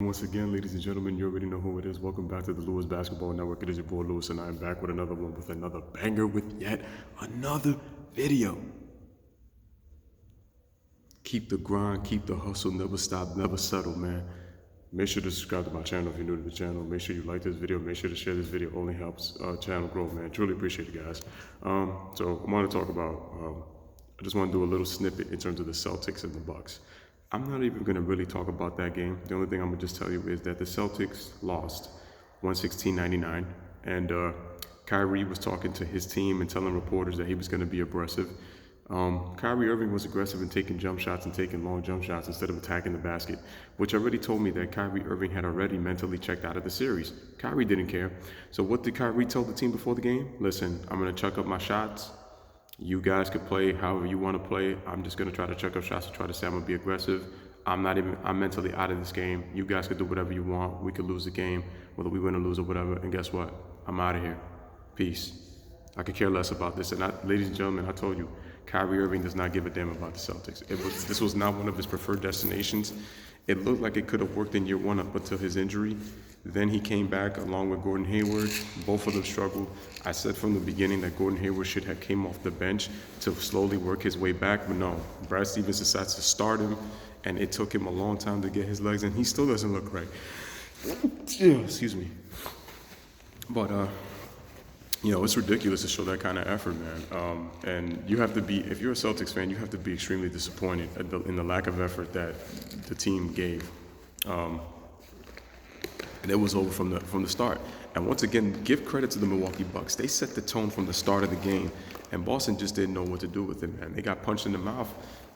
Once again, ladies and gentlemen, you already know who it is. Welcome back to the Lewis Basketball Network. It is your boy Lewis, and I am back with another one, with another banger, with yet another video. Keep the grind, keep the hustle, never stop, never settle, man. Make sure to subscribe to my channel if you're new to the channel. Make sure you like this video. Make sure to share this video. Only helps channel grow, man. Truly appreciate it, guys. So I want to talk about, I just want to do a little snippet in terms of the Celtics and the Bucks. I'm not even going to really talk about that game. The only thing I'm going to just tell you is that the Celtics lost 116-99, and Kyrie was talking to his team and telling reporters that he was going to be aggressive. Kyrie Irving was aggressive in taking jump shots and taking long jump shots instead of attacking the basket, which already told me that Kyrie Irving had already mentally checked out of the series. Kyrie didn't care. So what did Kyrie tell the team before the game? Listen, I'm going to chuck up my shots. You guys could play however you want to play. I'm just going to try to chuck up shots and try to say I'm going to be aggressive. I'm mentally out of this game. You guys could do whatever you want. We could lose the game, whether we win or lose or whatever. And guess what? I'm out of here. Peace. I could care less about this. And ladies and gentlemen, I told you, Kyrie Irving does not give a damn about the Celtics. This was not one of his preferred destinations. It looked like it could have worked in year one up until his injury. Then he came back along with Gordon Hayward. Both of them struggled. I said from the beginning that Gordon Hayward should have came off the bench to slowly work his way back, but no. Brad Stevens decides to start him, and it took him a long time to get his legs, and he still doesn't look right. Excuse me. But, you know, it's ridiculous to show that kind of effort, man. And you have to be, if you're a Celtics fan, you have to be extremely disappointed in the lack of effort that the team gave. And it was over from the start. And once again, give credit to the Milwaukee Bucks. They set the tone from the start of the game, and Boston just didn't know what to do with it, man. They got punched in the mouth,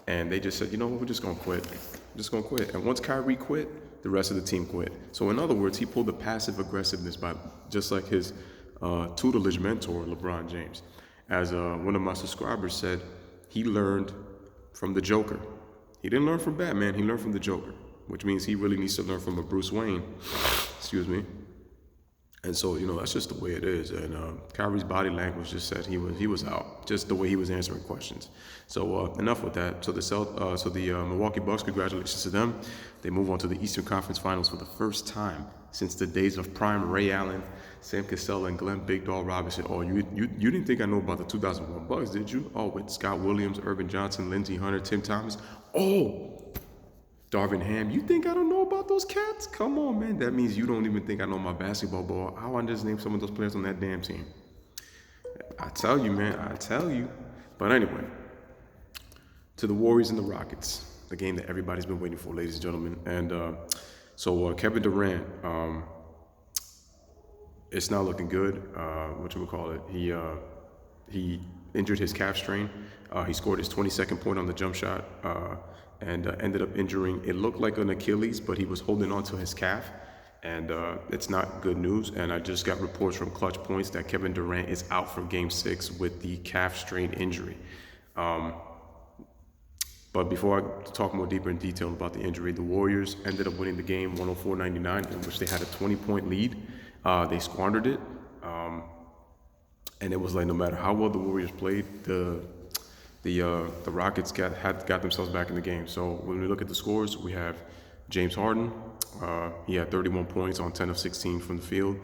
and they just said, you know what, we're just going to quit. We're just going to quit. And once Kyrie quit, the rest of the team quit. So in other words, he pulled the passive aggressiveness by just like his tutelage mentor, LeBron James. As one of my subscribers said, he learned from the Joker. He didn't learn from Batman, he learned from the Joker, which means he really needs to learn from a Bruce Wayne. Excuse me. And so, you know, that's just the way it is. And Kyrie's body language just said he was out, just the way he was answering questions. So enough with that. So the Milwaukee Bucks, congratulations to them. They move on to the Eastern Conference Finals for the first time since the days of prime Ray Allen, Sam Cassell, and Glenn Big Dog Robinson. Oh, you didn't think I know about the 2001 Bucks, did you? Oh, with Scott Williams, Irvin Johnson, Lindsey Hunter, Tim Thomas. Oh, Darvin Ham. You think I don't know about those cats? Come on, man. That means you don't even think I know my basketball ball. How I just name some of those players on that damn team? I tell you, man. I tell you. But anyway, to the Warriors and the Rockets, the game that everybody's been waiting for, ladies and gentlemen. And so Kevin Durant, it's not looking good. Whatchamacallit? He injured his calf strain. He scored his 22nd point on the jump shot and ended up injuring, it looked like an Achilles, but he was holding on to his calf. And it's not good news. And I just got reports from Clutch Points that Kevin Durant is out for Game 6 with the calf strain injury. But before I talk more deeper in detail about the injury, the Warriors ended up winning the game 104-99, in which they had a 20-point lead. They squandered it. And it was like no matter how well the Warriors played, the Rockets got themselves back in the game. So when we look at the scores, we have James Harden. He had 31 points on 10 of 16 from the field.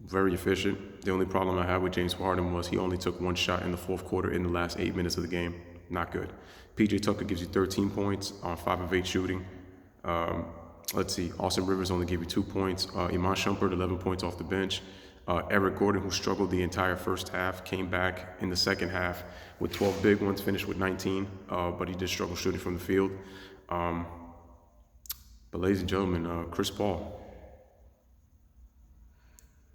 Very efficient. The only problem I had with James Harden was he only took one shot in the fourth quarter in the last 8 minutes of the game. Not good. PJ Tucker gives you 13 points on 5 of 8 shooting. Let's see. Austin Rivers only gave you 2 points. Iman Shumpert, 11 points off the bench. Eric Gordon, who struggled the entire first half, came back in the second half with 12 big ones, finished with 19, but he did struggle shooting from the field. But ladies and gentlemen, Chris Paul,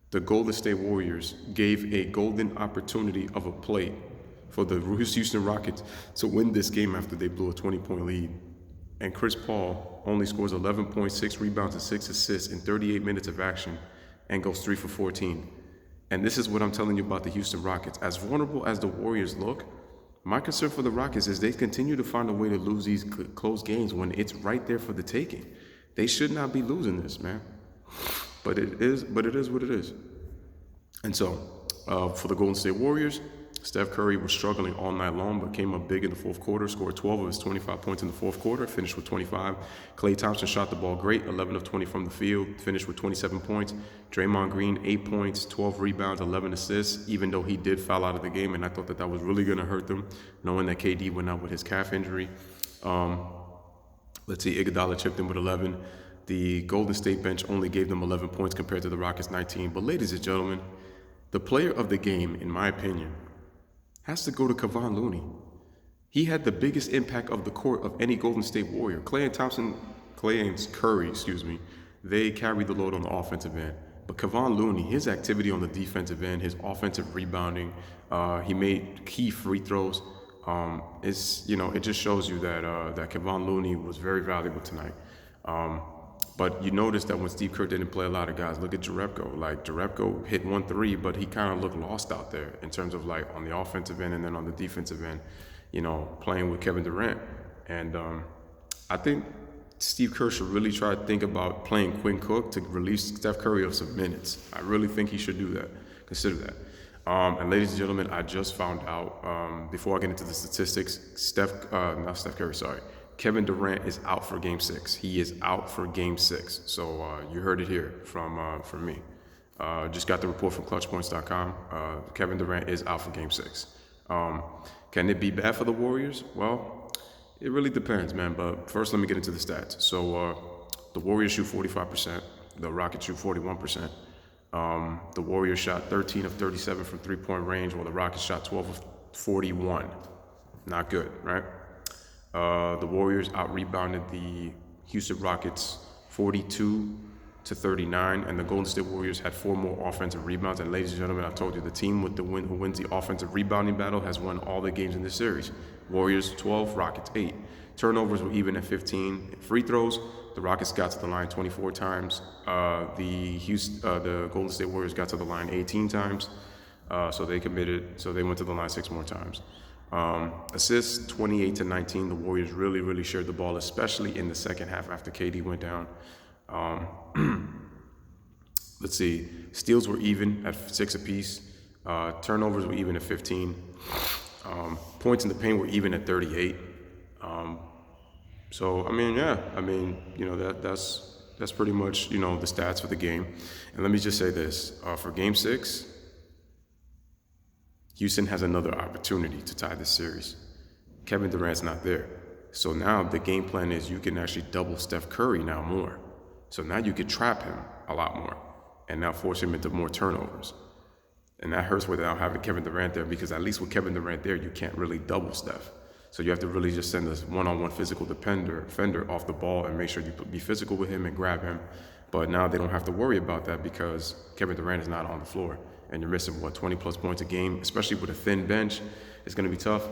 the Golden State Warriors gave a golden opportunity of a play for the Houston Rockets to win this game after they blew a 20-point lead. And Chris Paul only scores 11 points, 6 rebounds, and 6 assists in 38 minutes of action and goes 3 for 14. And this is what I'm telling you about the Houston Rockets. As vulnerable as the Warriors look, my concern for the Rockets is they continue to find a way to lose these close games when it's right there for the taking. They should not be losing this, man. But it is what it is. And so, for the Golden State Warriors, Steph Curry was struggling all night long, but came up big in the fourth quarter, scored 12 of his 25 points in the fourth quarter, finished with 25. Klay Thompson shot the ball great, 11 of 20 from the field, finished with 27 points. Draymond Green, 8 points, 12 rebounds, 11 assists, even though he did foul out of the game, and I thought that was really going to hurt them, knowing that KD went out with his calf injury. Let's see, Iguodala chipped in with 11. The Golden State bench only gave them 11 points compared to the Rockets' 19. But ladies and gentlemen, the player of the game, in my opinion, has to go to Kevon Looney. He had the biggest impact of the court of any Golden State Warrior. Klay and Curry, they carried the load on the offensive end. But Kevon Looney, his activity on the defensive end, his offensive rebounding, he made key free throws. It just shows you that Kevon Looney was very valuable tonight. But you notice that when Steve Kerr didn't play a lot of guys, look at Jerebko. Like, Jerebko hit 1-3, but he kind of looked lost out there in terms of, like, on the offensive end and then on the defensive end, playing with Kevin Durant. And I think Steve Kerr should really try to think about playing Quinn Cook to release Steph Curry of some minutes. I really think he should do that, consider that. And ladies and gentlemen, I just found out, before I get into the statistics, Kevin Durant is out for Game 6. He is out for Game 6. So you heard it here from me. Just got the report from ClutchPoints.com. Kevin Durant is out for Game 6. Can it be bad for the Warriors? Well, it really depends, man. But first, let me get into the stats. So the Warriors shoot 45%. The Rockets shoot 41%. The Warriors shot 13 of 37 from three-point range, while the Rockets shot 12 of 41. Not good, right? The Warriors out-rebounded the Houston Rockets 42-39, and the Golden State Warriors had 4 more offensive rebounds. And ladies and gentlemen, I told you, the team who wins the offensive rebounding battle has won all the games in this series. Warriors 12, Rockets 8. Turnovers were even at 15. Free throws, the Rockets got to the line 24 times. The Golden State Warriors got to the line 18 times. So they went to the line 6 more times. Assists 28-19. The Warriors really shared the ball, especially in the second half after KD went down. Let's see. Steals were even at 6 apiece. Turnovers were even at 15. Points in the paint were even at 38. That's pretty much, the stats for the game. And let me just say this, for Game 6, Houston has another opportunity to tie this series. Kevin Durant's not there. So now the game plan is you can actually double Steph Curry now more. So now you could trap him a lot more and now force him into more turnovers. And that hurts without having Kevin Durant there, because at least with Kevin Durant there, you can't really double Steph. So you have to really just send this one-on-one physical defender off the ball and make sure you be physical with him and grab him. But now they don't have to worry about that because Kevin Durant is not on the floor. And you're missing, 20-plus points a game, especially with a thin bench. It's going to be tough.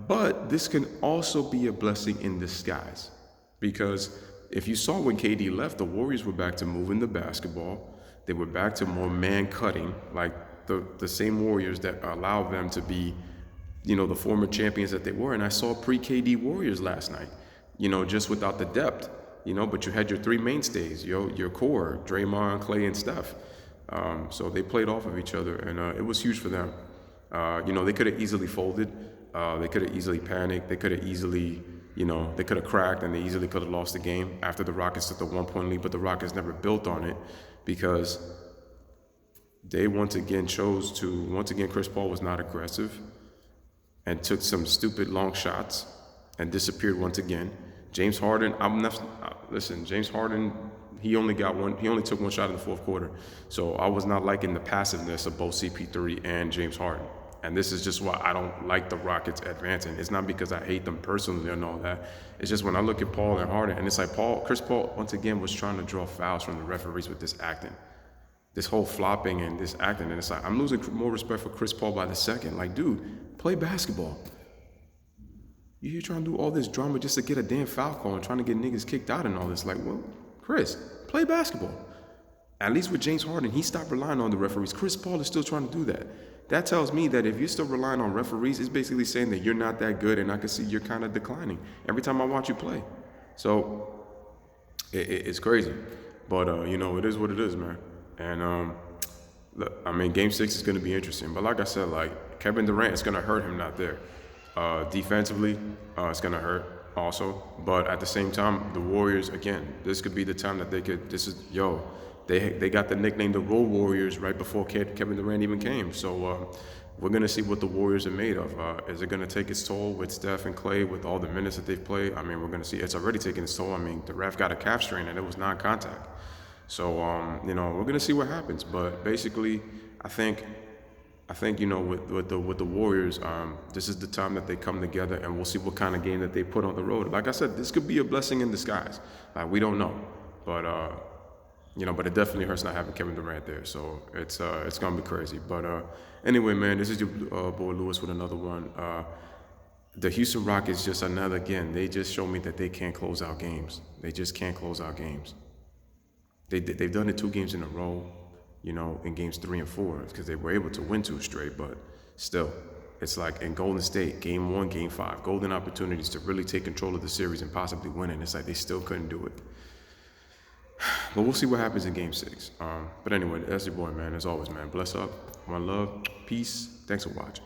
But this can also be a blessing in disguise. Because if you saw when KD left, the Warriors were back to moving the basketball. They were back to more man-cutting, like the same Warriors that allowed them to be, the former champions that they were. And I saw pre-KD Warriors last night, just without the depth, but you had your 3 mainstays, your core, Draymond, Klay, and Steph. So they played off of each other, and it was huge for them. They could have easily folded. They could have easily panicked. They could have easily, they could have cracked, and they easily could have lost the game after the Rockets took the 1-point lead, but the Rockets never built on it because they once again Chris Paul was not aggressive and took some stupid long shots and disappeared once again. James Harden, James Harden, he only took 1 shot in the fourth quarter. So I was not liking the passiveness of both CP3 and James Harden. And this is just why I don't like the Rockets advancing. It's not because I hate them personally and all that. It's just when I look at Paul and Harden, and it's like Chris Paul, once again, was trying to draw fouls from the referees with this acting. This whole flopping and this acting. And it's like, I'm losing more respect for Chris Paul by the second. Like, dude, play basketball. You're trying to do all this drama just to get a damn foul call and trying to get niggas kicked out and all this. Like, well, Chris, play basketball. At least with James Harden, he stopped relying on the referees. Chris Paul is still trying to do that. That tells me that if you're still relying on referees, it's basically saying that you're not that good, and I can see you're kind of declining every time I watch you play. So it's crazy. But, it is what it is, man. And Look, I mean, Game 6 is going to be interesting. But like I said, like Kevin Durant, it's going to hurt him not there. Defensively, it's going to hurt also. But at the same time, the Warriors, again, this could be the time that they could. They got the nickname the Road Warriors right before Kevin Durant even came. So we're going to see what the Warriors are made of. Is it going to take its toll with Steph and Clay with all the minutes that they've played? I mean, we're going to see. It's already taken its toll. I mean, the ref got a calf strain and it was non-contact. So we're gonna see what happens. But basically, I think with the Warriors, this is the time that they come together, and we'll see what kind of game that they put on the road. Like I said, this could be a blessing in disguise. We don't know, but but it definitely hurts not having Kevin Durant there. So it's gonna be crazy. But anyway, man, this is your boy Lewis with another one. The Houston Rockets again. They just show me that they can't close out games. They just can't close out games. They've done it 2 games in a row, in games 3 and 4, because they were able to win 2 straight. But still, it's like in Golden State, game 1, game 5, golden opportunities to really take control of the series and possibly win it. It's like they still couldn't do it. But we'll see what happens in game 6. But anyway, that's your boy, man. As always, man. Bless up. One love. Peace. Thanks for watching.